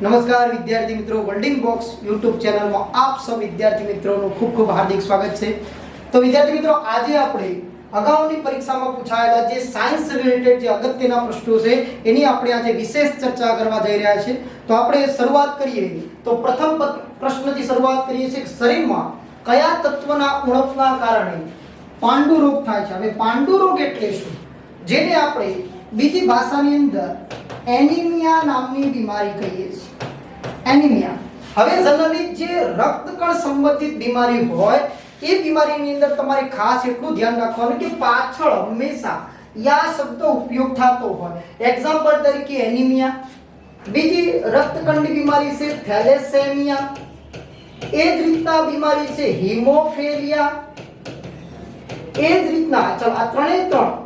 નમસ્કાર વિદ્યાર્થી મિત્રો, વર્લ્ડિંગ બોક્સ યુટ્યુબ ચેનલમાં આપ સૌ વિદ્યાર્થી મિત્રોનું ખૂબ ખૂબ હાર્દિક સ્વાગત છે। તો વિદ્યાર્થી મિત્રો, આજે આપણે અગાઉની પરીક્ષામાં પૂછાયેલા જે સાયન્સ રિલેટેડ જે અગત્યના પ્રશ્નો છે એની આપણે આજે વિશેષ ચર્ચા કરવા જઈ રહ્યા છીએ। તો આપણે શરૂઆત કરીએ તો પ્રથમ પ્રશ્નથી શરૂઆત કરીએ છીએ। શરીરમાં કયા તત્વના ઉણપના કારણે પાંડુ રોગ થાય છે? હવે પાંડુ રોગ એટલે શું? જેને આપણે બીજી ભાષાની અંદર એનિમિયા નામની બીમારી કહીએ છીએ। એનિમિયા હવે જનરલી જે રક્તકણ સંબંધિત બીમારી હોય એ બીમારીની અંદર તમારે ખાસ એટલું ધ્યાન રાખવાનું કે પાછળ હંમેશા યા શબ્દ ઉપયોગ થતો હોય। એક્ઝામ્પલ તરીકે એનિમિયા, બીજી રક્તકણની બીમારી છે થેલેસેમિયા, એ જ રીતના બીમારી છે હિમોફિલિયા, એ જ રીતના ચલો આ ત્રણ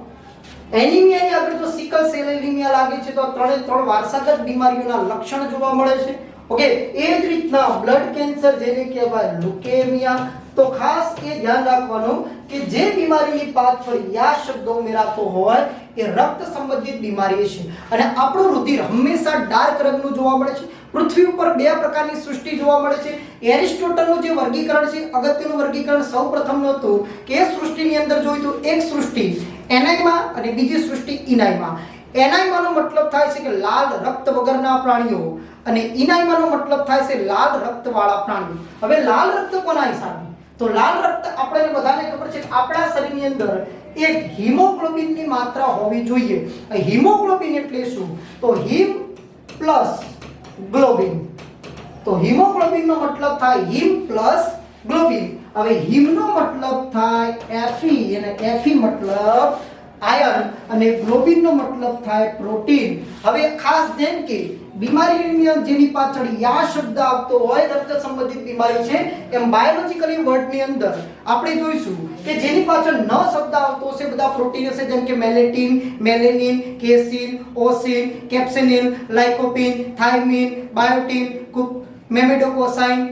એનિમિયાની આગળ તો સિકલ સેલ એનિમિયા લાગે છે, તો આ ત્રણ વારસાગત બીમારીઓના લક્ષણ જોવા મળે છે। ઓકે, એ જ રીતના બ્લડ કેન્સર જેને કહેવાય લ્યુકેમિયા, તો ખાસ એ ધ્યાન રાખવાનું કે જે બીમારીની પાછળ યા શબ્દ ઉમેરાતો હોય એ રક્ત સંબંધિત બીમારી છે। અને આપણું રુધિર હંમેશા ડાર્ક રંગનું જોવા મળે છે। પૃથ્વી ઉપર બે પ્રકારની સૃષ્ટિ જોવા મળે છે। એરિસ્ટોટલનું જે વર્ગીકરણ છે, અગત્યનું વર્ગીકરણ સૌપ્રથમનું હતું કે એ સૃષ્ટિની અંદર જોયું તો એક સૃષ્ટિ એનાઇમા અને બીજી સૃષ્ટિ ઇનાઇમા। એનાઇમાનો મતલબ થાય છે કે લાલ રક્ત વગરના પ્રાણીઓ અને ઇનાઇમાનો મતલબ થાય છે લાલ રક્તવાળા પ્રાણીઓ। હવે લાલ રક્ત કોના હિસાબે? તો લાલ રક્ત આપણે બધાને ખબર છે કે આપણા શરીરની અંદર એક હિમોગ્લોબિનની માત્રા હોવી જોઈએ। હિમોગ્લોબિન એટલે શું? તો હિમ પ્લસ ગ્લોબિન। તો હિમોગ્લોબિનનો મતલબ થાય હિમ પ્લસ ગ્લોબિન। હવે હિમનો મતલબ થાય Fe અને Fe મતલબ આયર્ન અને ગ્લોબિનનો મતલબ થાય પ્રોટીન। હવે ખાસ જેમ કે બીમારીની જેની પાછળ યા શબ્દ આવતો હોય રક્ત સંબંધિત બીમારી છે, એમ બાયોલોજીકલી વર્ડની અંદર આપણે જોઈશું કે જેની પાછળ ન શબ્દ આવતો હશે બધા પ્રોટીન હશે, જેમ કે મેલેટિન, મેલેનિન, કેસીન, ઓસિન, કેપ્સેનિન, લાઇકોપિન, થાઇમિન, બાયોટિન, મેમેડોકોસાઇન,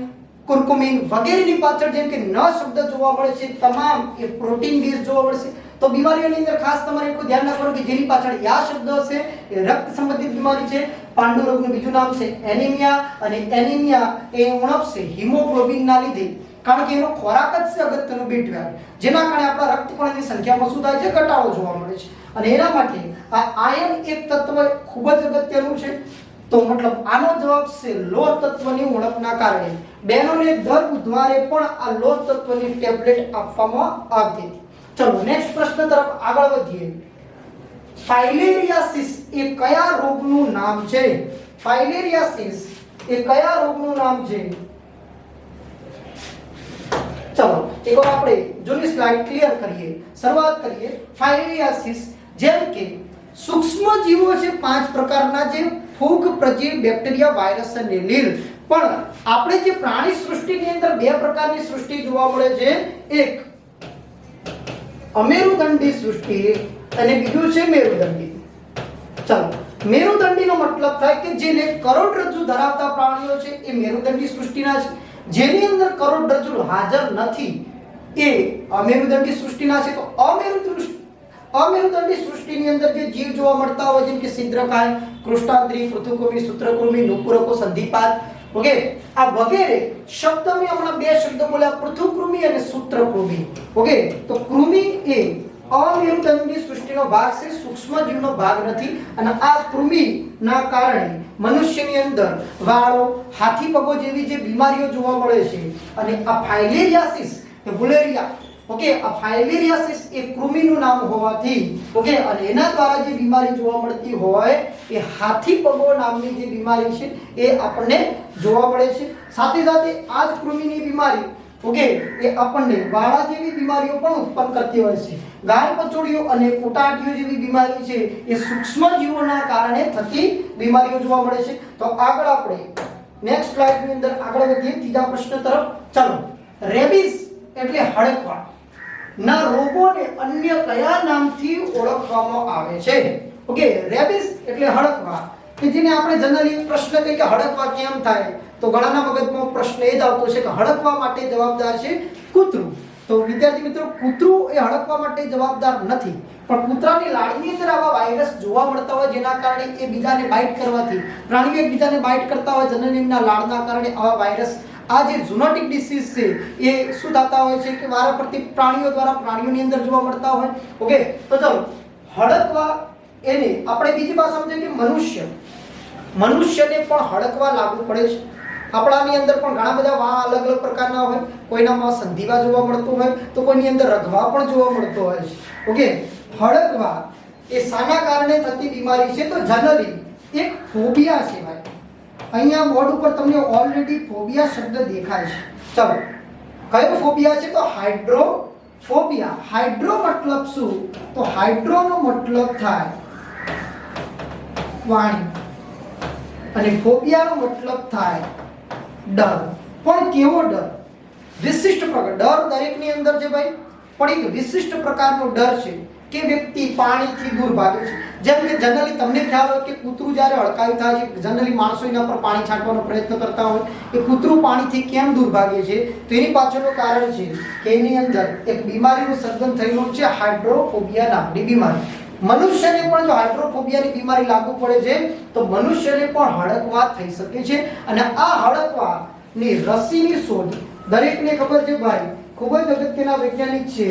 કુર્કુમિન વગેરેની પાછળ જેમ કે ન શબ્દ જોવા મળે છે તમામ એ પ્રોટીન બેઝ જોવા મળશે। તો બીમારીઓની અંદર ખાસ તમારે એટલું ધ્યાન રાખવાનું કે જેની પાછળ યા શબ્દ હશે એ રક્ત સંબંધિત બીમારી છે। પાંડુ રોગનું બીજું નામ છે એનિમિયા, અને એનિમિયા એ ઉણપ છે હિમોગ્લોબિનના લીધે, કારણ કે એનો ખોરાક જ છે અગત્યનું B12, જેના કારણે આપણા રક્તકણોની સંખ્યામાં શું થાય છે? ઘટાડો જોવા મળે છે। અને એના માટે આ આયર્ન એક તત્વ ખૂબ જ અગત્યનું છે। તો મતલબ આનો જવાબ છે લોહ તત્વની ઉણપના કારણે બહેનોને દર બુધવારે પણ આ લોહ તત્વની ટેબ્લેટ આપવામાં આવતી હતી। ચલો નેક્સ્ટ પ્રશ્ન તરફ આગળ વધીએ। ફાઇલેરિયાસિસ એ કયા રોગનું નામ છે? ફાઇલેરિયાસિસ એ કયા રોગનું નામ છે? ચલો એકવાર આપણે જૂની સ્લાઇડ ક્લિયર કરીએ, શરૂઆત કરીએ। ફાઇલેરિયાસિસ જેમ કે સૂક્ષ્મ જીવો છે 5 પ્રકારના, જે ફૂગ, પ્રજીવ, બેક્ટેરિયા, વાયરસ અને લીલ। પણ આપણે જે પ્રાણી સૃષ્ટિની અંદર બે પ્રકારની સૃષ્ટિ જોવા મળે છે, એક અમેરુદંડી સૃષ્ટિ અને બીજું છે મેરુદંડી। ચલો મેરુદંડીનો મતલબ થાય કે જેને કરોડરજ્જુ ધરાવતા પ્રાણીઓ છે એ મેરુદંડી સૃષ્ટિના છે, જેની અંદર કરોડરજ્જુ હાજર નથી એ અમેરુદંડી સૃષ્ટિના છે। તો અમેરુદંડી સૃષ્ટિની અંદર જે જીવ જોવા મળતા હોય જેમ કે છિદ્રકાય, કૃષ્ણાંત્રી, પૃથુકૃમિ, સૂત્રકૃમિ, નુપુરકો, સંધિપાદ, ઓકે, આ વગેરે શબ્દ મેં હમણાં બે શબ્દ બોલ્યા, પૃથુકૃમિ અને સૂત્રકૃમિ। ઓકે, તો કૃમિ એ અમેરુદંડી સૃષ્ટિનો ભાગ છે, સૂક્ષ્મ જીવનો ભાગ નથી। અને આ કૃમિના કારણે મનુષ્યની અંદર વાળો, હાથી પગો જેવી જે બીમારીઓ જોવા મળે છે। અને આ ફાઇલેરિયાસિસ કે બુલેરિયા, ઓકે, આ ફાઇલેરિયાસિસ એ કૃમિનું નામ હોવાથી, ઓકે, અને એના દ્વારા જે બીમારી જોવા મળતી હોય એ હાથી પગો નામની જે બીમારી છે એ આપણને જોવા મળે છે। સાથે સાથે આ જ કૃમિની બીમારી, ઓકે, એ આપણને વાળા જેવી બીમારીઓ પણ ઉત્પન્ન કરતી હોય છે। ગાય પચોડીઓ અને કોટાટીઓ જેવી બીમારી છે એ સૂક્ષ્મ જીવોના કારણે થતી બીમારીઓ જોવા મળે છે। તો આગળ આપણે નેક્સ્ટ સ્લાઇડની અંદર આગળ વધીએ ત્રીજા પ્રશ્ન તરફ। ચાલો, રેબિસ એટલે હડકવા ના રોગોને અન્ય કયા નામથી ઓળખવામાં આવે છે? ઓકે, રેબિસ એટલે હડકવા, કે જેને આપણે જનરલી પ્રશ્ન કહી કે હડકવા કેમ થાય, તો ઘણાના મગજમાં પ્રશ્ન એ જ આવતો છે કે હડકવા માટે જવાબદાર છે કૂતરું। તો વિદ્યાર્થી મિત્રો કૂતરું એ હડકવા માટે જવાબદાર નથી, પણ કૂતરાની લાળની અંદર આવા વાયરસ જોવા મળતા હોય જેના કારણે એ બીજાને બાઇટ કરવાથી, પ્રાણીઓ એકબીજાને બાઇટ કરતા હોય જનનીના લાળના કારણે આવા વાયરસ, આ જે ઝૂનોટિક ડિસીઝ છે એ શું થતા હોય છે કે વારાફરતી પ્રાણીઓ દ્વારા પ્રાણીઓની અંદર જોવા મળતા હોય. ઓકે, તો ચલો હડકવા એને આપણે બીજી ભાષામાં કહીએ કે મનુષ્યને પણ હડકવા લાગુ પડે છે. આપણાની અંદર પણ ઘણા બધા વા અલગ અલગ પ્રકારના હોય, કોઈનામાં સંધિવા જોવા મળતું હોય તો કોઈની અંદર રગવા પણ જોવા મળતો હોય છે. ઓકે, હડકવા એ શાના કારણે થતી બીમારી છે? તો જનરલી એક ફોબિયા છે ભાઈ. અહીંયા બોર્ડ ઉપર તમને ઓલરેડી ફોબિયા શબ્દ દેખાય છે. ચલો, કયો ફોબિયા છે? તો હાઇડ્રોફોબિયા. હાઇડ્રો મતલબ શું? તો હાઇડ્રો નો મતલબ થાય વાણી અને ફોબિયાનો મતલબ થાય ડર. પણ કેવો ડર? વિશિષ્ટ પ્રકાર. ડર દરેકની અંદર છે ભાઈ, પણ એક વિશિષ્ટ પ્રકારનો ડર છે કે વ્યક્તિ પાણીથી દૂર ભાગે છે. જેમ કે જનરલી તમને ખ્યાલ હોય કે કૂતરું જ્યારે હડકાયું થાય છે, જનરલી માણસો એના પર પાણી છાંટવાનો પ્રયત્ન કરતા હોય, એ કૂતરું પાણીથી કેમ દૂર ભાગે છે? તો એની પાછળનું કારણ છે કે એની અંદર એક બીમારીનું સર્જન થયેલું છે, હાઇડ્રોફોબિયા નામની બીમારી. મનુષ્યને પણ જો હાઇડ્રોફોબિયાની બીમારી લાગુ પડે છે તો મનુષ્યને પણ હડકવા થઈ શકે છે. અને આ હડકવાની રસીની શોધ દરેકને ખબર છે ભાઈ, ખૂબ જ અગત્યના વૈજ્ઞાનિક છે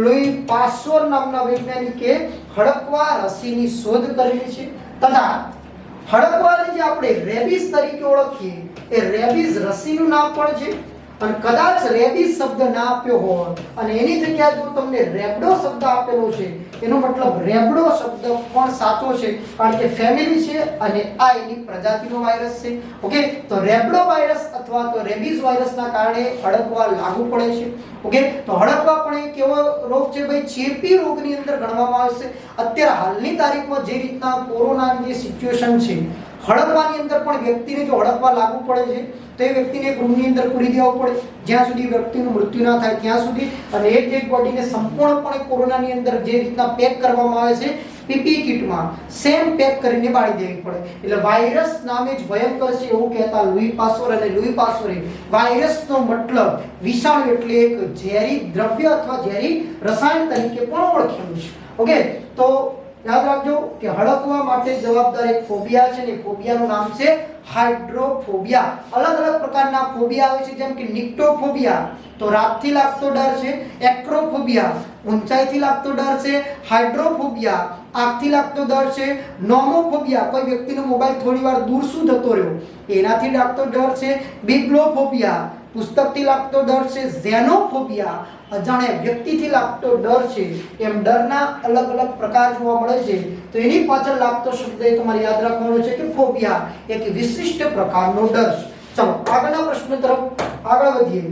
લુઈ પાસ્ચર નામના વૈજ્ઞાનિકે હડકવા રસીની શોધ કરેલી છે. તથા હડકવાને જે આપણે રેબીઝ તરીકે ઓળખીએ એ રેબીઝ રસીનું નામ પણ છે. અને કદાચ રેબીઝ શબ્દ ના આપ્યો હોય અને એની જગ્યાએ જો તમને રેબડો શબ્દ આપેલો છે, એનો મતલબ રેબડો શબ્દ પણ સાચો છે, કારણ કે ફેમિલી છે અને આ એની પ્રજાતિનો વાયરસ છે. ઓકે, તો રેબડો વાયરસ અથવા તો રેબીઝ વાયરસના કારણે હડકવા લાગુ પડે છે. ઓકે, તો હડકવા પણ એક એવો રોગ છે ભાઈ, ચેપી રોગની અંદર ગણવામાં આવે છે. અત્યારે હાલની તારીખમાં જે રીતના કોરોનાની જે સિચ્યુએશન છે, હડકવાની અંદર પણ વ્યક્તિને જો હડકવા લાગુ પડે છે તો એ વ્યક્તિને એક રૂમની અંદર પૂરી દેવો પડે જ્યાં સુધી વ્યક્તિનું મૃત્યુ ના થાય ત્યાં સુધી. અને એ ડેડ બોડીને સંપૂર્ણપણે કોરોનાની અંદર જે રીતના પેક કરવામાં આવે છે પીપી કિટમાં, સેમ પેક કરીને બાળી દેવી પડે. એટલે વાયરસ નામે જ ભયંકર છે એવું કહેતા લુઈ પાસ્ચર. અને લુઈ પાસ્ચરે વાયરસનો મતલબ વિષાણુ એટલે એક ઝેરી દ્રવ્ય અથવા ઝેરી રસાયણ તરીકે પણ ઓળખેલું છે. ઓકે, તો યાદ રાખજો કે હડકવા માટે જવાબદાર એક ફોબિયા છે ને ફોબિયાનું નામ છે હાઇડ્રોફોબિયા. અલગ અલગ પ્રકારના ફોબિયા આવે છે, જેમ કે નિક્ટોફોબિયા તો રાતથી લાગતો ડર છે, એક્રોફોબિયા ઊંચાઈથી લાગતો ડર છે, હાઇડ્રોફોબિયા આંખથી લાગતો ડર છે, નોમોફોબિયા કોઈ વ્યક્તિનો મોબાઈલ થોડીવાર દૂર શું જતો રહ્યો એનાથી લાગતો ડર છે, બિબ્લોફોબિયા પુસ્તકથી લાગતો ડર છે, ઝેનોફોબિયા અજાણ્યા વ્યક્તિથી લાગતો ડર છે. એમ ડરના અલગ અલગ પ્રકાર જોવા મળે છે. તો એની પાછળ લાગતો શબ્દ એ તમારે યાદ રાખવાનો છે કે ફોબિયા એક વિશિષ્ટ પ્રકારનો ડર છે. ચલો આગળના પ્રશ્ન તરફ આગળ વધીએ.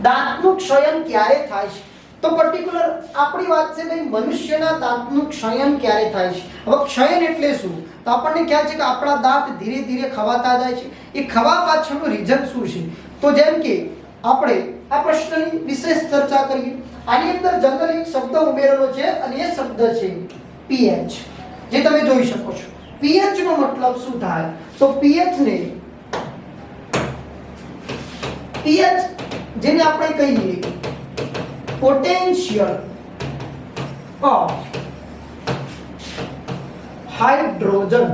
દાંતનું ક્ષયન ક્યારે થાય છે? તો પર્ટિક્યુલર આપણી વાત છે ભાઈ, મનુષ્યના દાંતનું ક્ષયન ક્યારે થાય છે? હવે ક્ષયન એટલે શું? તો આપણને ખ્યાલ છે કે આપણા દાંત ધીરે ધીરે ખવાતા જાય છે. એ ખવા પાછળનું રીઝન શું છે? તો જેમ કે આપણે આ પ્રશ્નની વિશેષ ચર્ચા કરીએ. આની અંદર જનરલી એક શબ્દ ઉમેરેલો છે અને એ શબ્દ છે પીએચ, જે તમે જોઈ શકો છો. પીએચ નો મતલબ શું થાય? તો પીએચ જેને આપણે કહીએ પોટેન્શિયલ ઓફ હાઇડ્રોજન.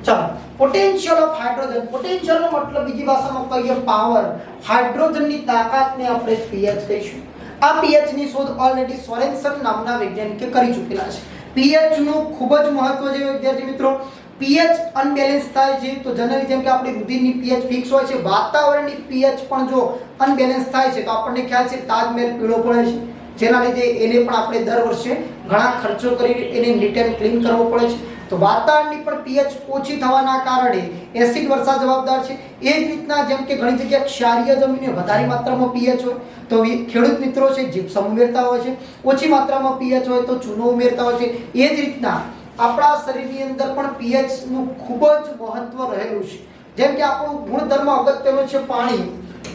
ચાલો, પોટેન્શિયલ ઓફ હાઇડ્રોજન. પોટેન્શિયલ નો મતલબ બીજી ભાષામાં કહીએ પાવર. હાઇડ્રોજનની તાકાતને આપણે પીએચ કહીશું. આ પીએચ ની શોધ ઓલરેડી સોરેનસન નામના વૈજ્ઞાનિકે કરી ચૂકેલા છે. પીએચ નું ખૂબ જ મહત્વ છે વિદ્યાર્થી મિત્રો. પીએચ અનબેલેન્સ થાય છે તો જનરલી જેમ કે આપણી રુધિરની પીએચ ફિક્સ હોય છે, વાતાવરણની પીએચ પણ જો અનબેલેન્સ થાય છે તો આપણને ખ્યાલ છે તાજમહેલ પીળો પડે છે, જેના લીધે એને પણ આપણે દર વર્ષે ઘણા ખર્ચો કરી એને નીટ એન્ડ ક્લીન કરવો પડે છે. તો વાતાવરણની પણ પીએચ ઓછી થવાના કારણે એસિડ વર્ષા જવાબદાર છે. એ જ રીતના જેમ કે ઘણી જગ્યાએ ક્ષારીય જમીને વધારે માત્રામાં પીએચ હોય તો ખેડૂત મિત્રો છે જીપ્સમ ઉમેરતા હોય છે, ઓછી માત્રામાં પીએચ હોય તો ચૂનો ઉમેરતા હોય છે. એ જ રીતના આપણા શરીરની અંદર પણ પીએચ નું ખૂબ જ મહત્વ રહેલું છે. જેમ કે આપણું ગુણધર્મ અગત્યનો છે પાણી,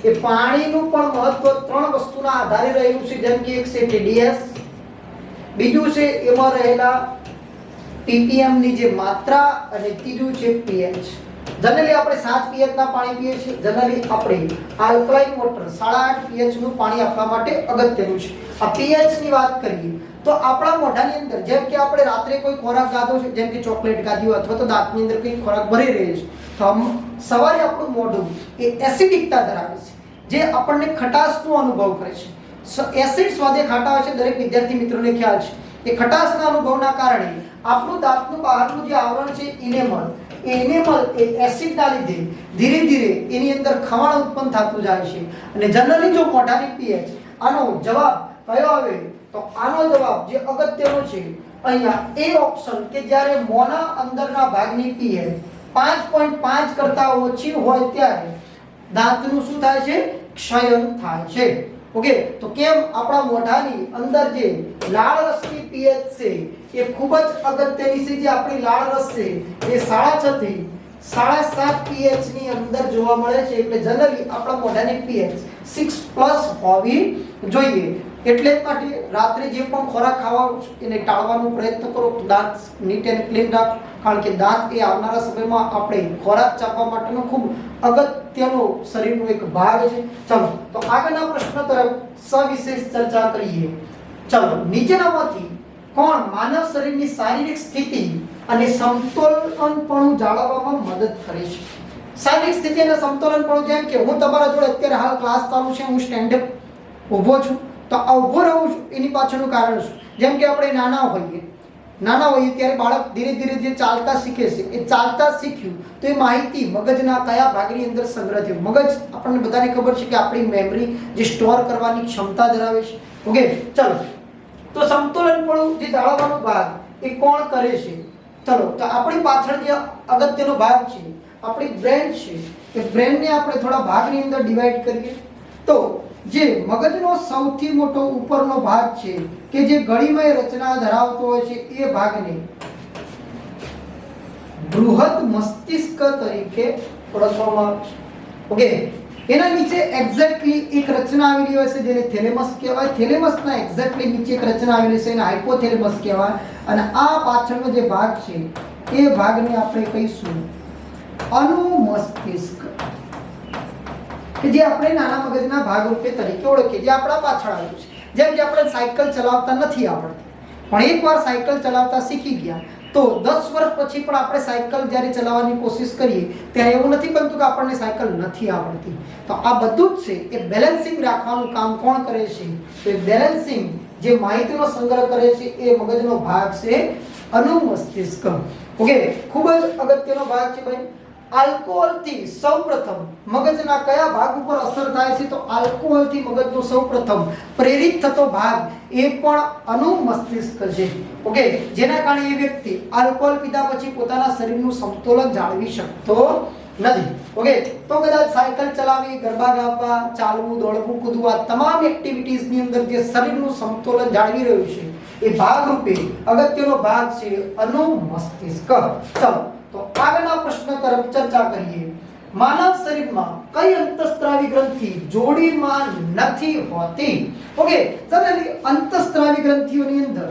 એ પાણીનું પણ મહત્વ ત્રણ વસ્તુના આધારે રહેલું છે. જેમ કે એક છે ટીડીએસ, બીજું છે એમાં રહેલા ppm ની જે માત્રા અને ત્રીજું છે pH. જનરલી આપણે 7 pH ના પાણી પીએ છીએ. જનરલી આપણે આલ્કલાઇન વોટર 8.5 pH નું પાણી આપવા માટે અગત્યનું છે. આ pH ની વાત કરીએ તો આપણા મોઢાની અંદર જેમ કે આપણે રાત્રે કોઈ ખોરાક ખાધો છે, જેમ કે ચોકલેટ ખાધી હોય અથવા તો દાંતની અંદર કોઈ ખોરાક ભરી રહે છે, તો સવારે આપણું મોઢું એ એસિડિકતા ધરાવે છે, જે આપણને ખટાશનો અનુભવ કરે છે. એસિડ સ્વાદે ખાટા હોય છે, દરેક વિદ્યાર્થી મિત્રોને ખ્યાલ છે. એ ખટાશના અનુભવના કારણે આપણું દાંતનું બહારનું જે આવરણ છે એનેમલ એ એસિડના લીધે ધીરે ધીરે એની અંદર ખવાણ ઉત્પન્ન થતું જાય છે. અને જનરલી જો મોઢાની pH આનો જવાબ કયો આવે તો આનો જવાબ જે અગત્યનો છે અહીંયા એ ઓપ્શન કે જ્યારે મોંના અંદરના ભાગની pH 5.5 કરતા ઓછી હોય ત્યારે દાંતનું શું થાય છે? ક્ષયન થાય છે. ઓકે, તો કેમ આપણા મોઢાની અંદર જે લાળ રસની pH છે એ ખૂબ જ અગત્યની છે. જે આપણી લાળ રસ છે એ 6.5 થી 7.5 pH ની અંદર જોવા મળે છે. એટલે જનરલી આપણા મોઢાની pH 6+ હોવી જોઈએ. એટલે જ માટે રાત્રે જે પણ ખોરાક ખાવા એને ટાળવાનો પ્રયત્ન કરો. દાંત નીટ એન્ડ ક્લીન રાખો, કારણ કે દાંત એ આવનારા સમયમાં આપણે ખોરાક ચાપવા માટેનો ખૂબ અગત્યનો શરીરનો એક ભાગ છે. ચલો તો આગળના પ્રશ્ન તરફ સવિશેષ ચર્ચા કરીએ. ચલો, નીચેનામાંથી કોણ માનવ શરીરની શારીરિક સ્થિતિ અને સમતોલનપણું જાળવવામાં મદદ કરે છે? શારીરિક સ્થિતિ અને સમતોલનપણું, જેમ કે હું તમારા જોડે અત્યારે હાલ ક્લાસ ચાલુ છે, હું સ્ટેન્ડ અપ ઊભો છું, તો આ ઊભો રહું છું એની પાછળનું કારણ શું? જેમ કે આપણે નાના હોઈએ ત્યારે બાળક ધીરે ધીરે જે ચાલતા શીખે છે, એ ચાલતા શીખ્યું તો એ માહિતી મગજના કયા ભાગની અંદર સંગ્રહ થયું? મગજ આપણને બધાને ખબર છે કે આપણી મેમરી જે સ્ટોર કરવાની ક્ષમતા ધરાવે છે. ઓકે, ચલો તો સમતોલનપણું જે જાળવવાનો ભાગ એ કોણ કરે છે? ચલો તો આપણી પાછળ જે અગત્યનો ભાગ છે આપણી બ્રેન છે, એ બ્રેનને આપણે થોડા ભાગની અંદર ડિવાઈડ કરીએ તો જે મગજનો સૌથી મોટો ઉપરનો ભાગ છે કે જે ગળીમય રચના ધરાવતો હોય છે એ ભાગને બૃહદ મસ્તિષ્ક તરીકે ઓળખવામાં આવે છે. ઓકે, એના નીચે એક્ઝેક્ટલી એક રચના આવેલી હોય છે જેને થેલેમસ કહેવાય. થેલેમસના એક્ઝેક્ટલી નીચે એક રચના આવેલી છે એને હાઇપોથેલેમસ કહેવાય. અને આ પાછળનો જે ભાગ છે એ ભાગને આપણે કહીશું અનુમસ્તિષ્ક, કે જે આપણે નાના મગજના ભાગરૂપે તરીકે ઓળખીએ, જે આપણા પાછળ આવ્યું છે. જેમ કે આપણે સાયકલ ચલાવતા નથી આવડતી, પણ એકવાર સાયકલ ચલાવતા શીખી ગયા તો 10 વર્ષ પછી પણ આપણે સાયકલ જ્યારે ચલાવવાની કોશિશ કરીએ ત્યારે એવું નથી બનતું કે આપણને સાયકલ નથી આવડતી. તો આ બધું જ છે એ બેલેન્સિંગ રાખવાનું કામ કોણ કરે છે? તો એ બેલેન્સિંગ જે માહિતીનો સંગ્રહ કરે છે એ મગજનો ભાગ છે અનુમસ્તિષ્ક. ઓકે, ખૂબ જ અગત્યનો ભાગ છે ભાઈ. આલ્કોહોલથી સૌપ્રથમ મગજના કયા ભાગ ઉપર અસર થાય છે? તો આલ્કોહોલથી મગજનો સૌપ્રથમ પ્રેરિત થતો ભાગ એ પણ અનુમસ્તિષ્ક છે. ઓકે, જેના કારણે એ વ્યક્તિ આલ્કોહોલ પીધા પછી પોતાના શરીરનું સમતોલન જાળવી શકતો નથી. ઓકે, તો કદાચ સાયકલ ચલાવવી, ગરબા ગાવા, ચાલવું, દોડવું, કૂદવું, આ તમામ એક્ટિવિટીઝ ની અંદર જે શરીરનું સમતોલન જાળવી રહ્યું છે એ ભાગરૂપે અગત્યનો ભાગ છે અનુમસ્તિષ્ક. ચલો તો આગળના પ્રશ્ન તરફ ચર્ચા કરીએ. માનવ શરીરમાં કઈ અંતઃસ્ત્રાવી ગ્રંથિ જોડીમાં નથી હોતી? ઓકે, જનરલી અંતઃસ્ત્રાવી ગ્રંથિઓની અંદર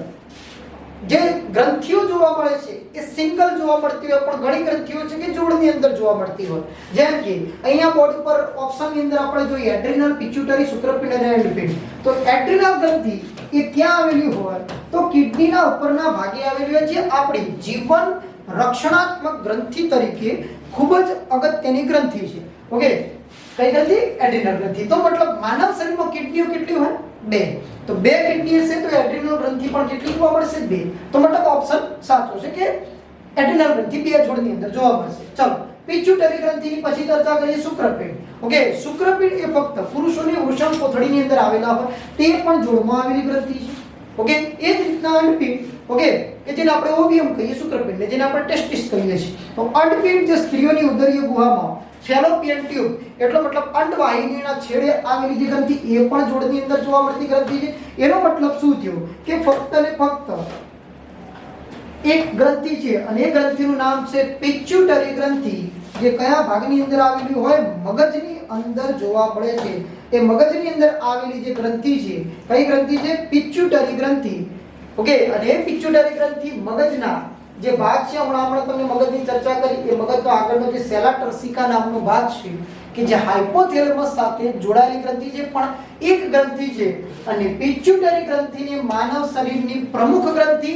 જે ગ્રંથિઓ જોવા મળે છે એ સિંગલ જોવા મળતી હોય, પણ ઘણી ગ્રંથિઓ છે કે જોડની અંદર જોવા મળતી હોય. જેમ કે અહીંયા બોર્ડ પર ઓપ્શનની અંદર આપણે જોઈએ એડ્રિનલ, પિટ્યુટરી, શુક્રપિંડ અને એન્ડપિંડ. તો એડ્રિનલ ગ્રંથિ એ ક્યાં આવેલી હોય? તો કિડનીના ઉપરના ભાગે આવેલી હોય, જે આપણી જીવન રક્ષણાત્મક ગ્રંથિ તરીકે ખૂબ જ અગત્યની ગ્રંથિ છે. ઓકે, કઈ ગ્રંથિ? એડ્રિનલ ગ્રંથિ. તો મતલબ માનવ શરીરમાં કિડનીઓ કેટલી હોય? 2. તો 2 કિડની હશે તો એડ્રિનલ ગ્રંથિ પણ કેટલી જોવા મળશે? 2. તો મતલબ ઓપ્શન સાચો છે કે એડ્રિનલ ગ્રંથિ 2 જોડની અંદર જોવા મળશે. ચલો, પિટ્યુટરી ગ્રંથિની પછી ચર્ચા કરીએ શુક્રપિંડ. ઓકે, શુક્રપિંડ એ ફક્ત પુરુષોની વૃષણ કોથળીની અંદર આવેલા હોય તે પણ જોડમાં આવેલી ગ્રંથિ છે. ઓકે, એ જ રીતના અંડપિંડ, ઓકે, કે જેને આપણે ઓવિયમ કહીએ, શુક્રપિંડ જેને આપણે ટેસ્ટિસ કહીએ છીએ. તો અંડપિંડ જે સ્ત્રીઓની ઉદરીય ગુહામાં ફેલોપિયન ટ્યુબ એટલો મતલબ અંડવાહિનીના છેડે આવેલી જે ગ્રંથિ એ પણ જોડની અંદર જોવા મળતી ગ્રંથિ છે. એનો મતલબ શું થયો કે ફક્ત ને ફક્ત એક ગ્રંથિ છે અને એ ગ્રંથિનું નામ છે પિટ્યુટરી ગ્રંથિ, જે કયા ભાગની અંદર આવેલી હોય? મગજની અંદર જોવા મળે છે. એ મગજની અંદર આવેલી જે ગ્રંથિ છે, કઈ ગ્રંથિ છે? પિટ્યુટરી ગ્રંથિ. ઓકે, અને એ પિટ્યુટરી ગ્રંથિ મગજના જે ભાગ છે, હમણાં તમને મગજની ચર્ચા કરી, એ મગજ તો આગળનો જે સેલા ટર્સિકા નામનો ભાગ છે કે જે હાઇપોથેલેમસ સાથે જોડાયેલી ગ્રંથિ છે, પણ એક ગ્રંથિ છે અને પિટ્યુટરી ગ્રંથિને માનવ શરીરની પ્રમુખ ગ્રંથિ,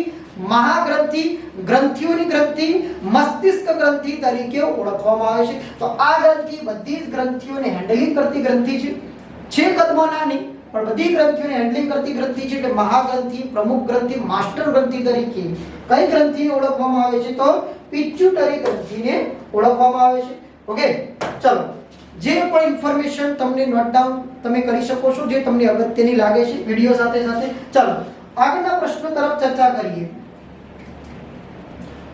મહાગ્રંથિ, ગ્રંથિઓની ગ્રંથિ, મસ્તિષ્ક ગ્રંથિ તરીકે ઓળખવામાં આવે છે. તો આ ગ્રંથિ બધી જ ગ્રંથિઓને હેન્ડલિંગ કરતી ગ્રંથિ છે કદમાં નાની પણ બધી ગ્રંથિઓને હેન્ડલિંગ કરતી ગ્રંથિ છે. એટલે મહાગ્રંથિ, પ્રમુખ ગ્રંથિ, માસ્ટર ગ્રંથિ તરીકે કઈ ગ્રંથિને ઓળખવામાં આવે છે? તો પિટ્યુટરી ગ્રંથિને ઓળખવામાં આવે છે. ઓકે, ચલો જે પણ ઇન્ફોર્મેશન તમને નોટ ડાઉન તમે કરી શકો છો, જે તમને અગત્યની લાગે છે વિડિયો સાથે સાથે. ચલો આગળના પ્રશ્ન તરફ ચર્ચા કરીએ.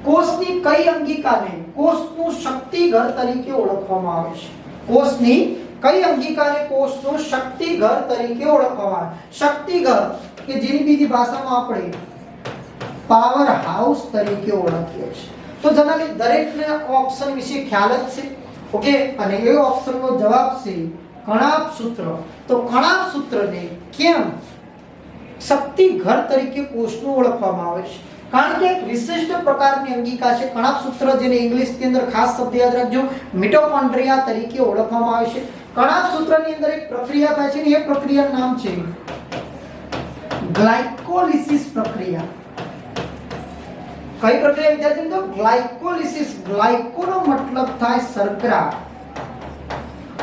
કોષની કઈ અંગિકાને કોષનું શક્તિઘર તરીકે ઓળખવામાં આવે છે? કોષની કઈ અંગિકાને કોષનું શક્તિઘર તરીકે ઓળખવામાં આવે? શક્તિઘર કે જેની બીજી ભાષામાં આપણે પાવર હાઉસ તરીકે ઓળખીએ છીએ. તો જનરલી દરેકને ઓપ્શન વિશે ખ્યાલ જ છે. ઓકે, અને એ ઓપ્શનનો જવાબ છે કણાભ સૂત્ર. તો કણાભ સૂત્રને કેમ શક્તિઘર તરીકે કોષનું ઓળખવામાં આવે છે? કારણ કે એક વિશિષ્ટ પ્રકારની અંગિકા છે કણાભ સૂત્ર, જેને ઇંગ્લિશની અંદર ખાસ શબ્દ યાદ રાખજો, મિટોકોન્ડ્રિયા તરીકે ઓળખવામાં આવે છે. કણાભ સૂત્રની અંદર એક પ્રક્રિયા થાય છે ને એ પ્રક્રિયાનું નામ છે ગ્લાયકોલિસિસ પ્રક્રિયા. કઈ પ્રક્રિયા વિદ્યાર્થી મિત્રો? ગ્લાયકોલિસિસ. ગ્લાયકોનો મતલબ થાય શર્કરા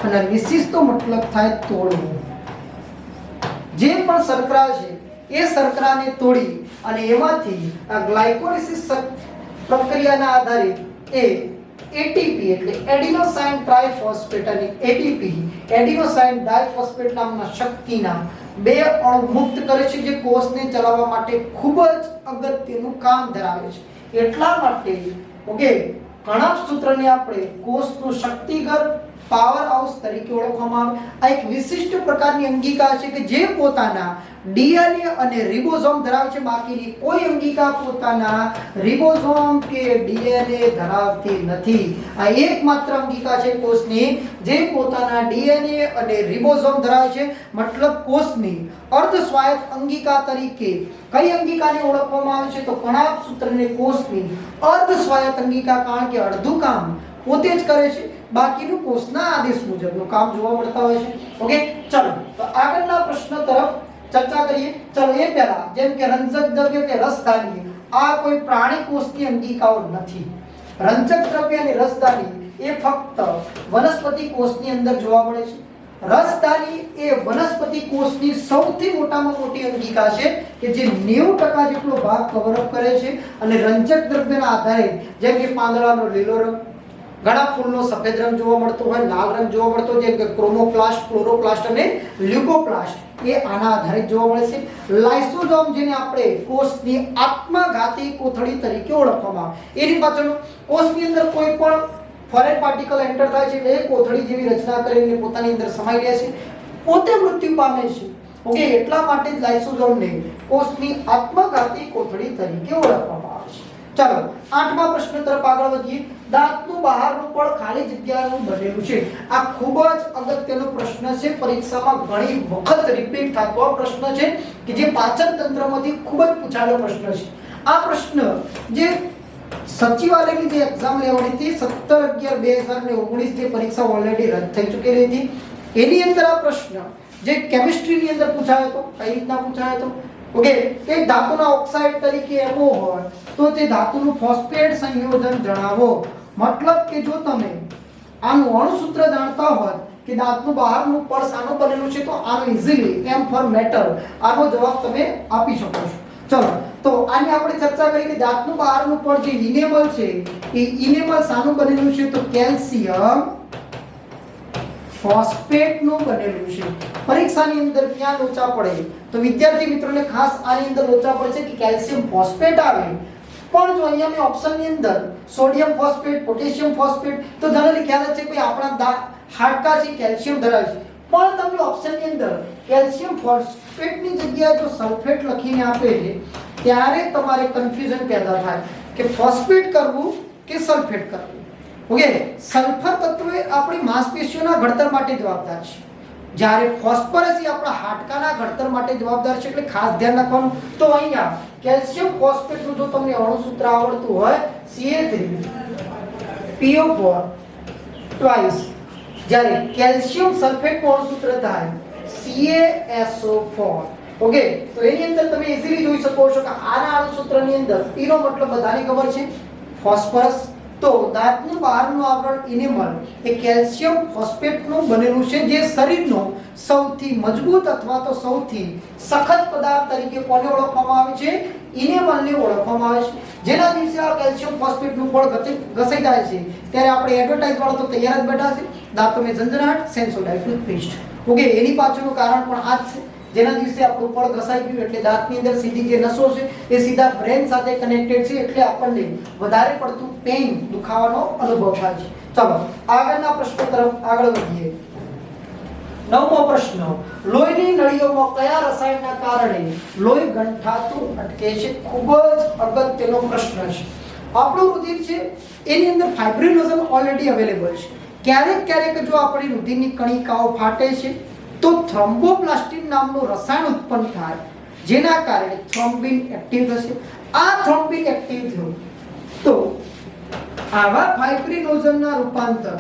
અને લિસિસ તો મતલબ થાય તોડવું. જે પણ શર્કરા છે એ શર્કરાને તોડી અને એમાંથી આ ગ્લાયકોલિસિસ પ્રક્રિયાના આધારે એ એટીપી એટલે એડિનોસાઇન ટ્રાઇફોસ્ફેટ અને એટીપી એડિનોસાઇન ડાઇફોસ્ફેટ નામના શક્તિના બે અણુ મુક્ત કરે છે, જે કોષને ચલાવવા માટે ખૂબ જ અગત્યનું કામ ધરાવે છે. એટલા માટે ઓકે કણાભ સૂત્રને આપણે કોષનું શક્તિઘર, પાવર હાઉસ તરીકે ઓળખવામાં આવે. આ એક વિશિષ્ટ પ્રકારની અંગિકા છે કે જે પોતાના ડીએનએ અને રિબોઝોમ ધરાવે છે. બાકીની કોઈ અંગિકા પોતાના રિબોઝોમ કે ડીએનએ ધરાવતી નથી. આ એકમાત્ર અંગિકા છે કોષની જે પોતાના ડીએનએ અને રિબોઝોમ ધરાવે છે. મતલબ કોષની અર્ધ સ્વાયત્ત અંગિકા તરીકે કઈ અંગિકાને ઓળખવામાં આવે છે? તો કણાભ સૂત્રને કોષની અર્ધ સ્વાયત્ત અંગિકા, કારણ કે અડધું કામ પોતે જ કરે છે, બાકીનું કોષના આદેશ મુજબનું કામ જોવા મળતા હોય છે. ઓકે, ચલો તો આગળના પ્રશ્ન તરફ ચર્ચા કરીએ. ચલો એ પહેલા જેમ કે રંજક દ્રવ્ય કે રસધાની, આ કોઈ પ્રાણી કોષની અંગિકાઓ નથી. રંજક દ્રવ્ય અને રસધાની એ ફક્ત વનસ્પતિ કોષની અંદર જોવા મળે છે. રસધાની એ વનસ્પતિ કોષની સૌથી મોટામાં મોટી અંગિકા છે કે જે 90% જેટલો ભાગ કવર અપ કરે છે. અને રંજક દ્રવ્યના આધારે જેમ કે પાંદડાનો લીલો રંગ, ઘણા ફૂલનો સફેદ રંગ જોવા મળતો હોય, લાલ રંગ જોવા મળતો, જેમ કે ક્રોમોપ્લાસ્ટ, ક્લોરોપ્લાસ્ટ અને લ્યુકોપ્લાસ્ટ, એ આના આધારિત જોવા મળે છે. લાઇસોઝોમ જેને આપણે કોષની આત્મઘાતી કોથળી તરીકે ઓળખવામાં આવે, એની પાછળ કોષની અંદર કોઈ પણ ફોરેન પાર્ટિકલ એન્ટર થાય છે એટલે એ કોથળી જેવી રચના કરીને પોતાની અંદર સમાઈ લે છે, પોતે મૃત્યુ પામે છે. ઓકે, એટલા માટે જ લાઇસોઝોમને કોષની આત્મઘાતી કોથળી તરીકે ઓળખવામાં આવે છે. ચાલો 8મા પ્રશ્ન તરફ આગળ વધીએ. દાંતનું બહારનું પડ ખાલી જગ્યાનું બનેલું છે. આ ખૂબ જ અગત્યનો પ્રશ્ન છે, પરીક્ષામાં ઘણી વખત રિપીટ થતો પ્રશ્ન છે કે જે પાચન તંત્રમાંથી ખૂબ જ પૂછાયેલો પ્રશ્ન છે. આ પ્રશ્ન જે સચિવાલયની જે એક્ઝામ લેવાની હતી 17/11/2019 જે પરીક્ષા ઓલરેડી રદ થઈ ચૂકેલી હતી, એની અંદર આ પ્રશ્ન જે કેમિસ્ટ્રીની અંદર પૂછાયો હતો, કઈ રીતના પૂછાયો હતો? ઓકે, કે ધાતુના ઓક્સાઇડ તરીકે MO હોય તો તે ધાતુનું ફોસ્ફેટ સંયોજન જણાવો. મતલબ કે જો તમે આનું અણુસૂત્ર જાણતા હોય કે દાંતનું બહારનું પડ શાનું બનેલું છે તો આનો ઇઝીલી M ફોર મેટર આનો જવાબ તમે આપી શકો છો. ચલો તો આની આપણે ચર્ચા કરી કે દાંતનું બહારનું પડ જે ઇનેમલ છે એ ઇનેમલ શાનું બનેલું છે? તો કેલ્શિયમ ફોસ્ફેટ નું બનેલું છે. પરીક્ષાની અંદર ક્યાં લોચા પડે તો વિદ્યાર્થી મિત્રોને ખાસ આની અંદર લોચા પડે છે કે કેલ્શિયમ ફોસ્ફેટ આવે, પણ જો અહીંયા મેં ઓપ્શનની અંદર સોડિયમ ફોસ્ફેટ, પોટેશિયમ ફોસ્ફેટ, તો જનરલી ખ્યાલ છે કે આપણા હાડકા છે કેલ્શિયમ ધરાવે છે, પણ તમને ઓપ્શનની અંદર કેલ્શિયમ ફોસ્ફેટની જગ્યાએ જો સલ્ફેટ લખીને આપે છે ત્યારે તમારે કન્ફ્યુઝન પેદા થાય કે ફોસ્ફેટ કરવું કે સલ્ફેટ કરવું. ઓકે, સલ્ફર તત્વ આપણી માંસપેશીઓના ઘડતર માટે જવાબદાર છે, જ્યારે ફોસ્ફરસ એ આપણા હાડકાના ઘડતર માટે જવાબદાર છે. એટલે ખાસ ધ્યાન રાખવાનું. તો અહીંયા કેલ્શિયમ ફોસ્ફેટનું જો તમને અણુસૂત્ર આવડતું હોય CA3 PO4 ટ્વાઇસ જ્યારે કેલ્શિયમ સલ્ફેટનું અણુસૂત્ર થાય CaSO4. ઓકે, તો એની અંદર તમે ઈઝીલી જોઈ શકો છો કે આના અણુસૂત્રની અંદર P નો મતલબ બધાને ખબર છે ફોસ્ફરસ. તો દાંતનું બહારનું આવરણ ઇનેમલ એ કેલ્શિયમ ફોસ્ફેટનું બનેલું છે, જે શરીરનો સૌથી મજબૂત અથવા તો સૌથી સખત પદાર્થ તરીકે કોને ઓળખવામાં આવે છે? ઇનેમલને ઓળખવામાં આવે છે. જેના દિવસે આ કેલ્શિયમ ફોસ્ફેટનું પડ ઘસાઈ જાય છે ત્યારે આપણે એડવર્ટાઇઝ વાળો તો તૈયાર જ બેઠા છે, દાંતોને ઝંઝનાટ, સેન્સોડાઇન ટૂથપેસ્ટ. ઓકે, એની પાછળનું કારણ પણ આ જ છે. જેના દિવસે આપણું પડ ઘસાઈ ગયું એટલે દાંતની અંદર સીધી જે નસો છે એ સીધા બ્રેન સાથે કનેક્ટેડ છે, એટલે આપણને વધારે પડતું પેઇન, દુખાવાનો અનુભવ થાય છે. ચાલો આગળના પ્રશ્ન તરફ આગળ વધીએ. 9મો પ્રશ્ન, લોહીની નળીઓમાં કયા રસાયણના કારણે લોહી ગંઠાતું અટકે છે? ખૂબ જ અગત્યનો પ્રશ્ન છે. આપણું રુધિર છે એની અંદર ફાઇબ્રિનોજન ઓલરેડી અવેલેબલ છે. ક્યારેક જો આપણી રુધિરની કણિકાઓ ફાટે છે તો થ્રોમ્બોપ્લાસ્ટિન નામનું રસાયણ ઉત્પન્ન થાય, જેના કારણે થ્રોમ્બિન એક્ટિવ થશે. આ થ્રોમ્બિન એક્ટિવ થયું તો આવા ફાઇબ્રિનોજનના રૂપાંતર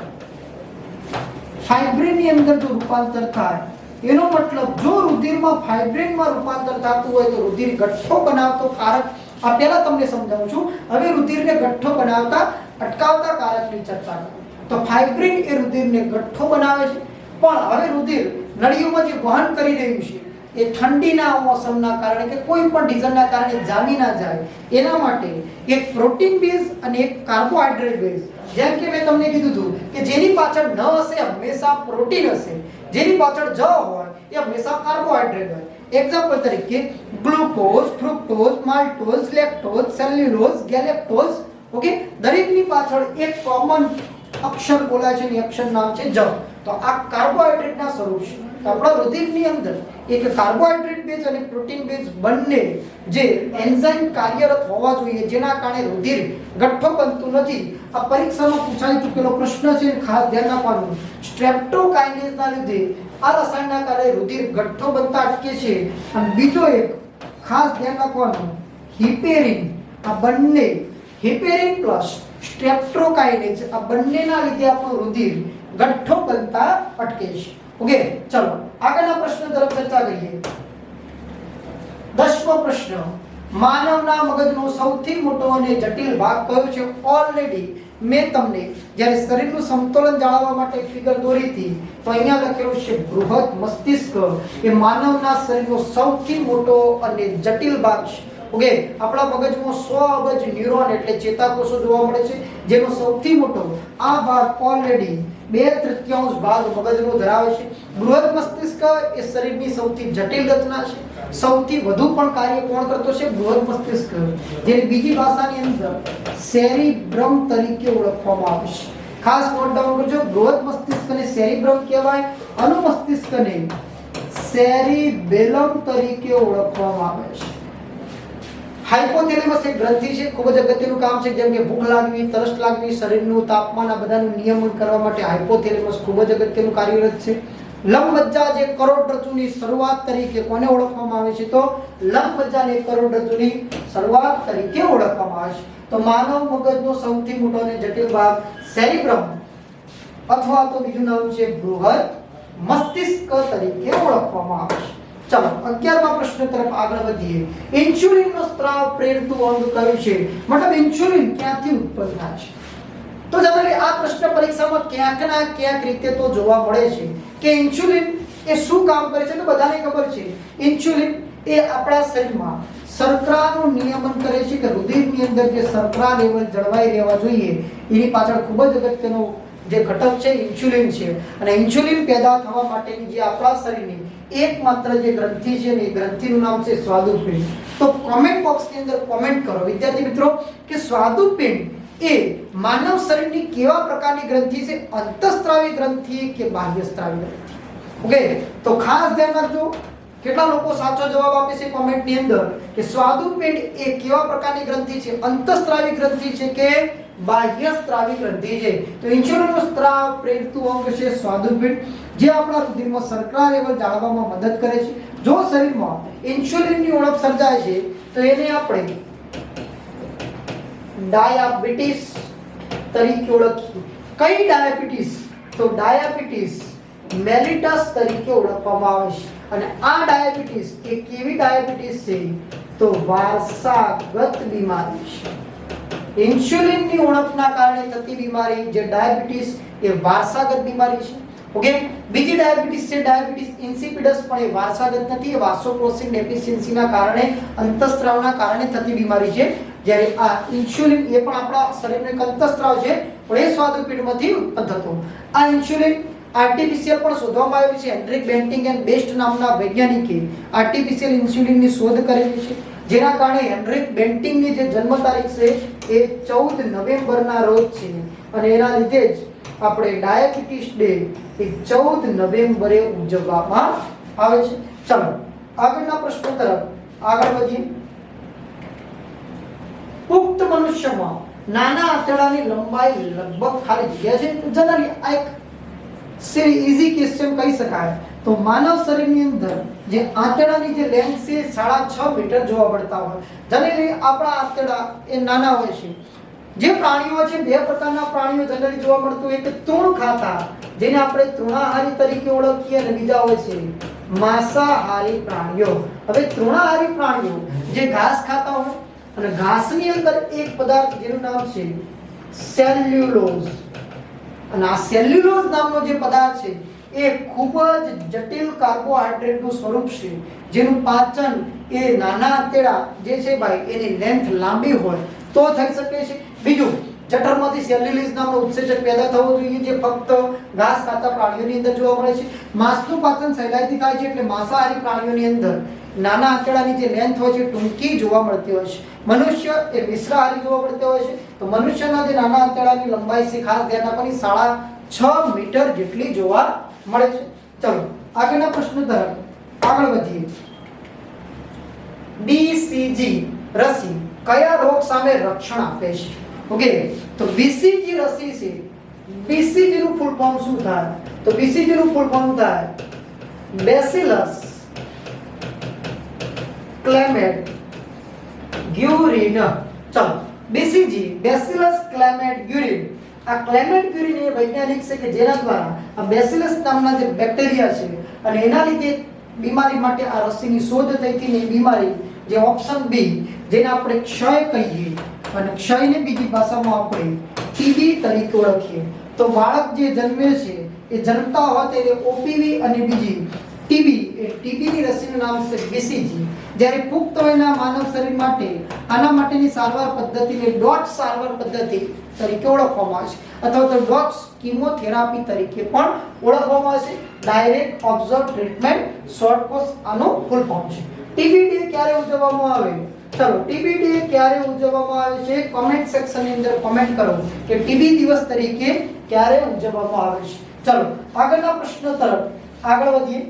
ફાઇબ્રિનની અંદર જો રૂપાંતર થાય, એનો મતલબ જો રુધિરમાં ફાઇબ્રિનમાં રૂપાંતર થતું હોય તો રુધિર ગઠ્ઠો બનાવતો કારક, આ પહેલા તમને સમજાવું છું. હવે રુધિરને ગઠ્ઠો બનાવતા અટકાવતા કારકની ચર્ચા કરો. તો ફાઇબ્રિન એ રુધિરને ગઠ્ઠો બનાવે છે, પણ હવે રુધિર નળીઓમાં જે વહન કરી રહ્યું છે એ ઠંડીના મોસમના કારણે કે કોઈ પણ ડીઝલના કારણે જામી ના જાય એના માટે એક પ્રોટીન બેઝ અને એક કાર્બોહાઈડ્રેટ બેઝ, જેમ કે મેં તમને કીધું હતું કે જેની પાછળ ન હશે હંમેશા પ્રોટીન હશે, જેની પાછળ જ હોય એ હંમેશા કાર્બોહાઈડ્રેટ હોય. એક્ઝામ્પલ તરીકે glucose, fructose, maltose, lactose, cellulose, galactose. Okay, દરેકની પાછળ એક કોમન અક્ષર બોલાય છે, એ અક્ષર નામ છે જ. તો આ કાર્બોહાઈડ્રેટના સ્વરૂપ છે. તો આપણા રુધિરની અંદર એક કાર્બોહાઈડ્રેટ બેઝ અને પ્રોટીન બેઝ બંને જે એન્ઝાઇમ કાર્યરત હોવા જોઈએ, જેના કારણે રુધિર ગઠ્ઠો બનતું નથી. આ પરીક્ષામાં પૂછાઈ ચૂકેલો પ્રશ્ન છે, ખાસ ધ્યાન રાખવાનું. સ્ટ્રેપ્ટોકાઇનેઝના લીધે આ રસાયણના કારણે રુધિર ગઠ્ઠો બનતા અટકે છે. અને બીજો એક ખાસ ધ્યાન રાખવાનું, હિપેરિન. આ બંને હિપેરિન પ્લસ સ્ટ્રેપ્ટોકાઇનેઝ આ બંનેના લીધે આપણું રુધિર ગઠ્ઠો બનતા અટકે છે. ઓકે, ચલો આગળના પ્રશ્ન તરફ ચર્ચા કરીએ. 10મો પ્રશ્ન, માનવના મગજનો સૌથી મોટો અને જટિલ ભાગ કયો છે? ઓલરેડી મેં તમને જ્યારે શરીરનું સંતુલન જાળવવા માટે ફિગર દોરી હતી તો અહીંયા લખેલું છે બૃહદ મસ્તિષ્ક એ માનવના શરીરનો સૌથી મોટો અને જટિલ ભાગ છે. ઓકે, આપણા મગજમાં 100 અબજ ન્યુરોન એટલે ચેતાકોષો જોવા મળે છે, જેનો સૌથી મોટો આ ભાગ ઓલરેડી 2/3 ભાગ મગજનો ધરાવે છે. બૃહદ મસ્તિષ્ક એ શરીરની સૌથી જટિલ રચના છે. સૌથી વધુ પણ કાર્ય કોણ કરતો છે? બૃહદ મસ્તિષ્ક, જેને બીજી ભાષાની અંદર સેરિબ્રમ તરીકે ઓળખવામાં આવે છે. ખાસ નોટ ડાઉન કરજો, બૃહદ મસ્તિષ્કને સેરિબ્રમ કહેવાય, અનુમસ્તિષ્કને સેરિબેલમ તરીકે ઓળખવામાં આવે છે. હાઇપોથેલેમસ એક ગ્રંથિ છે, ખૂબ જ અગત્યનું કામ છે, જેમ કે ભૂખ લાગવી, તરસ લાગવી, શરીરનું તાપમાન, આ બધાનું નિયમન કરવા માટે હાઇપોથેલેમસ ખૂબ જ અગત્યનું કાર્યરત છે. લંબમજ્જા જે કરોડરજ્જુની શરૂઆત તરીકે કોને ઓળખવામાં આવે છે? તો લંબમજ્જાને કરોડરજ્જુની શરૂઆત તરીકે ઓળખવામાં આવે છે. તો માનવ મગજનો સૌથી મોટો અને જટિલ ભાગ સેરિબ્રમ અથવા તો બીજું નામ છે બૃહદ મસ્તિષ્ક તરીકે ઓળખવામાં આવે છે. ચાલો 11મા પ્રશ્ન તરફ આગળ વધીએ. ઇન્સ્યુલિનનો સ્ત્રાવ પ્રેરતું અંગ કયું છે? મતલબ ઇન્સ્યુલિન ક્યાંથી ઉત્પન્ન થાય છે? તો જનરલી આ પ્રશ્ન પરીક્ષામાં ક્યાંકના ક્યાંક રીતે તો જોવા મળે છે કે ઇન્સ્યુલિન એ શું કામ કરે છે. તો બધાને ખબર છે ઇન્સ્યુલિન એ આપણા શરીરમાં શર્કરાનું નિયમન કરે છે કે રુધિરની અંદર જે શર્કરા લેવલ જળવાઈ રહેવા જોઈએ એની પાછળ ખૂબ જ અગત્યનો જે ઘટક છે ઇન્સ્યુલિન છે. અને ઇન્સ્યુલિન પેદા થવા માટેની જે આપણા શરીરની એકમાત્ર જે ગ્રંથિ છે ને એ ગ્રંથિનું નામ છે સ્વાદુપિંડ. તો કોમેન્ટ બોક્સની અંદર કોમેન્ટ કરો વિદ્યાર્થી મિત્રો કે સ્વાદુપિંડ એ માનવ શરીરની કેવા પ્રકારની ગ્રંથિ છે? અંતઃસ્ત્રાવી ગ્રંથિ કે બાહ્યસ્ત્રાવી ગ્રંથિ? ઓકે, તો ખાસ ધ્યાન રાખજો. કેટલા લોકો સાચો જવાબ આપે છે કોમેન્ટની અંદર કે સ્વાદુપિંડ એ કેવા પ્રકારની ગ્રંથિ છે? અંતઃસ્ત્રાવી ગ્રંથિ છે કે બાહ્યસ્ત્રાવી ગ્રંથિ છે? તો ઇન્સ્યુલિનનો સ્ત્રાવ પ્રેરતું અંગ છે સ્વાદુપિંડ, જે આપણા રુધિરમાં શર્કરા લેવલ જાળવવામાં મદદ કરે છે. જો શરીરમાં ઇન્સ્યુલિનની ઉણપ સર્જાય છે તો એને આપણે ડાયાબિટીસ તરીકે ઓળખીએ. કઈ ડાયાબિટીસ? તો ડાયાબિટીસ મેલિટસ તરીકે ઓળખવામાં આવે છે. અને આ ડાયાબિટીસ એ કેવી ડાયાબિટીસ છે? તો વારસાગત બીમારી છે. ઇન્સ્યુલિનની ઉણપના કારણે થતી બીમારી જે ડાયાબિટીસ એ વારસાગત બીમારી છે. ઓકે, બીજી ડાયાબિટીસ છે ડાયાબિટીસ ઇન્સિપિડસ, પણ એ વારસાગત નથી, એ વાસોપ્રેસિન ડેફિશિયન્સીના કારણે અંતઃસ્ત્રાવના કારણે થતી બીમારી છે. જ્યારે આ ઇન્સ્યુલિન એ પણ આપણા શરીરનો એક અંતઃસ્ત્રાવ છે, પણ એ સ્વાદુપિંડમાંથી ઉત્પન્ન થતો. આ ઇન્સ્યુલિન આર્ટિફિશિયલ પણ શોધવામાં આવ્યું છે. હેનરિક બેન્ટિંગ એન્ડ બેસ્ટ નામના વૈજ્ઞાનિકે આર્ટિફિશિયલ ઇન્સ્યુલિનની શોધ કરેલી છે, જેના કારણે હેનરિક બેન્ટિંગની જે જન્મ તારીખ છે એ 14 નવેમ્બરના રોજ છે. અને એના લીધે જ આપણે ડાયાબિટીસ ડે એ 14 નવેમ્બરે ઉજવવામાં આવે છે. ચાલો આગળના પ્રશ્ન તરફ આગળ વધીએ. પુખ્ત મનુષ્યમાં નાના આંતરડાની લંબાઈ લગભગ ખાલી જગ્યા છે. જનરલી આ એક ઈઝી ક્વેશ્ચન કહી શકાય. તો માનવ શરીરની અંદર જે આંતરડાની જે લેન્થ છે 6.5 મીટર જોવા મળતા હોય. જનરલી આપણા આંતરડા એ નાના હોય છે. જે પ્રાણીઓ છે, બે પ્રકારના પ્રાણીઓ જનરલી જોવા મળતું હોય. એક તૃણખાતા, જેને આપણે તૃણાહારી તરીકે ઓળખીએ, અને બીજા હોય છે માંસાહારી પ્રાણીઓ. હવે તૃણાહારી પ્રાણીઓ જે ઘાસ ખાતા હોય, અને ઘાસની અંદર એક પદાર્થ જેનું નામ છે સેલ્યુલોઝ. અને આ સેલ્યુલોઝ નામનો જે પદાર્થ છે એ ખૂબ જ જટિલ કાર્બોહાઈડ્રેટનું સ્વરૂપ છે, જેનું પાચન એ નાના આંતરડા જે છે ભાઈ એની લેન્થ લાંબી હોય તો થઈ શકે છે. બીજું, જઠરમાંથી સેલ્યુલોઝ નામનો ઉત્સેચક પેદા થવો જોઈએ, જે ફક્ત ઘાસ ખાતા પ્રાણીઓની અંદર જોવા મળે છે. માંસનું પાચન સહેલાઈથી થાય છે, એટલે માંસાહારી પ્રાણીઓની અંદર નાના આંતરડાની જે લેન્થ હોય છે ટૂંકી જોવા મળતી હોય છે. મનુષ્ય એ મિશ્રાહારી જોવા મળતા હોય છે. તો મનુષ્યના જે નાના આંતરડાની લંબાઈ છે ખાસ ધ્યાન આપવાની 6.5 મીટર જેટલી જોવા મળે છે. ચલો આગળના પ્રશ્ન તરફ આગળ વધીએ. BCG રસી કયા રોગ સામે રક્ષણ આપે છે? ઓકે, તો BCG રસી છે. BCG નું ફૂલ ફોર્મ શું થાય? તો BCG નું ફૂલ ફોર્મ થાય બેસિલસ ક્લેમેટ-ગ્યુરિન. ચલો, BCG બેસિલસ ક્લેમેટ-ગ્યુરિન. આ ક્લેમેટ-ગ્યુરિન એ વૈજ્ઞાનિક છે કે જેના દ્વારા આ બેસિલસ નામના જે બેક્ટેરિયા છે અને એના લીધે બીમારી માટે આ રસીની શોધ થઈ હતી. ને એ બીમારી જે ઓપ્શન બી, જેને આપણે ક્ષય કહીએ, અને ક્ષયને બીજી ભાષામાં આપણે ટીબી તરીકે ઓળખીએ. તો બાળક જે જન્મે છે એ જન્મતા હોત એટલે ઓપીવી અને બીજી ટીબી, એ ટીબીની રસીનું નામ છે BCG. જ્યારે પુખ્ત વયના માનવ શરીર માટે આના માટેની સારવાર પદ્ધતિને ડોટ સારવાર પદ્ધતિ તરીકે ઓળખવામાં આવે છે, અથવા તો ડોટ્સ કીમોથેરાપી તરીકે પણ ઓળખવામાં આવે છે. Direct observe treatment short course આનું ફૂલ ફોર્મ છે. ટીબી ડે ક્યારે ઉજવવામાં આવે? ચલો, ટીબી ડે ક્યારે ઉજવવામાં આવે છે? કમેન્ટ સેક્શનની અંદર કમેન્ટ કરો કે ટીબી દિવસ તરીકે ક્યારે ઉજવવામાં આવે છે. ચલો આગળના પ્રશ્ન તરફ આગળ વધીએ.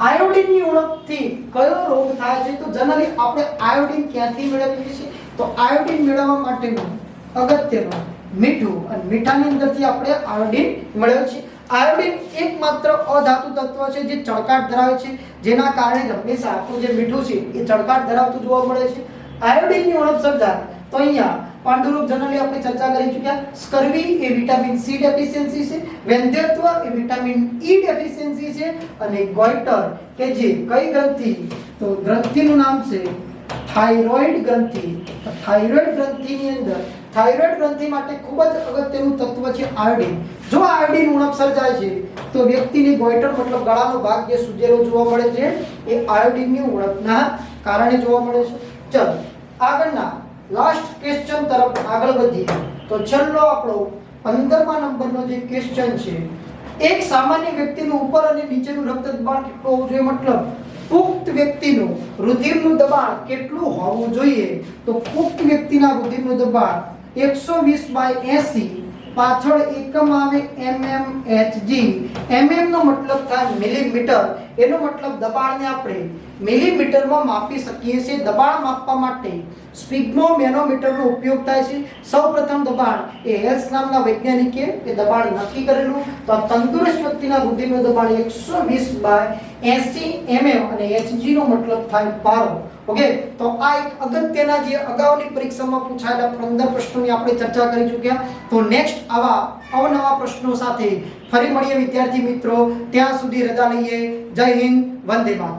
આયોડિનની ઉણપથી કયો રોગ થાય છે? તો જનરલી આપણે આયોડિન ક્યાંથી મેળવીએ છીએ? તો આયોડિન મેળવવા માટેનું અગત્યનું મીઠું, અને મીઠાની અંદરથી આપણે આયોડિન મેળવીએ છીએ. આયોડિન એકમાત્ર અધાતુ તત્વ છે જે ચળકાટ ધરાવે છે, જેના કારણે હંમેશા આપણું જે મીઠું છે એ ચળકાટ ધરાવતું જોવા મળે છે. આયોડિનની ઉણપ સર્જાય તો અહીંયા પાંડુરોગ જનરલી આપણે ચર્ચા કરી ચૂક્યા. સ્કર્વી એ વિટામિન સી ડેફિશિયન્સી છે. વેંધ્યત્વ એ વિટામિન ઈ ડેફિશિયન્સી છે. અને ગોઈટર કે જે કઈ ગ્રંથિ? તો ગ્રંથિનું નામ છે થાઇરોઇડ ગ્રંથિ. થાઇરોઇડ ગ્રંથિની અંદર થાઇરોઇડ ગ્રંથિ માટે ખૂબ જ અગત્યનું તત્વ છે આયોડિન. જો આયોડિન ઉણપ સર્જાય છે તો વ્યક્તિની ગોઈટર મતલબ ગળાનો ભાગ જે સૂજેલો જોવા મળે છે એ આયોડિનની ઉણપના કારણે જોવા મળે છે. ચલો આગળના લાસ્ટ ક્વેશ્ચન તરફ આગળ વધીએ. તો છેલ્લો આપણો 15મા નંબરનો જે ક્વેશ્ચન છે, એક સામાન્ય વ્યક્તિનું ઉપર અને નીચેનું રક્ત દબાણ કેટલું હોવું જોઈએ? મતલબ પુખ્ત વ્યક્તિનું રુધિરનું દબાણ કેટલું હોવું જોઈએ? તો પુખ્ત વ્યક્તિના રુધિરનું દબાણ 120/80, પાછળ એકમ આવે mmHg. mm નો મતલબ થાય મિલીમીટર. એનો મતલબ દબાણને આપણે મિલીમીટરમાં માપી શકીએ છીએ. દબાણ માપવા માટે સ્પિગ્મોમેનોમીટરનો ઉપયોગ થાય છે. સૌપ્રથમ દબાણ એ હેલ્સ નામના વૈજ્ઞાનિકે એ દબાણ નક્કી કરેલું. તો આ તંદુરસ્ત વ્યક્તિના રુધિરનું દબાણ 120/80 80 mm અને Hg નો મતલબ થાય પારો. ઓકે, તો આ એક અગત્યના જે અગાઉની પરીક્ષામાં પૂછાયેલા 15 પ્રશ્નોની આપણે ચર્ચા કરી ચૂક્યા. તો નેક્સ્ટ આવા અવનવા પ્રશ્નો સાથે ફરી મળીએ વિદ્યાર્થી મિત્રો. ત્યાં સુધી રજા લઈએ. જય હિન્દ, વંદે માતરમ.